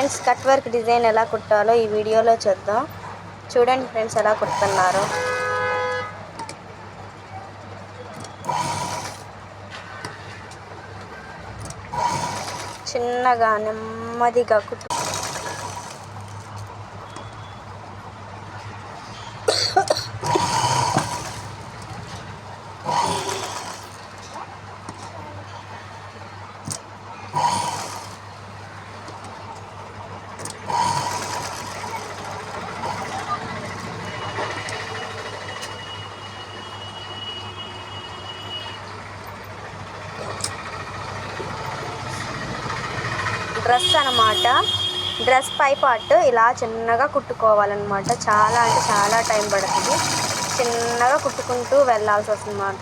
Friends, cut work design ఎలా కుట్టాలో ఈ వీడియోలో చూద్దాం. చూడండి ఫ్రెండ్స్ ఎలా కుడుతున్నారు. చిన్నగా నెమ్మదిగా కుట్టు. డ్రెస్ అన్నమాట. డ్రెస్ పై పార్ట్ ఇలా చిన్నగా కుట్టుకోవాలన్నమాట. చాలా అంటే చాలా టైం పడుతుంది. చిన్నగా కుట్టుకుంటూ వెళ్ళాల్సి వస్తుందన్నమాట.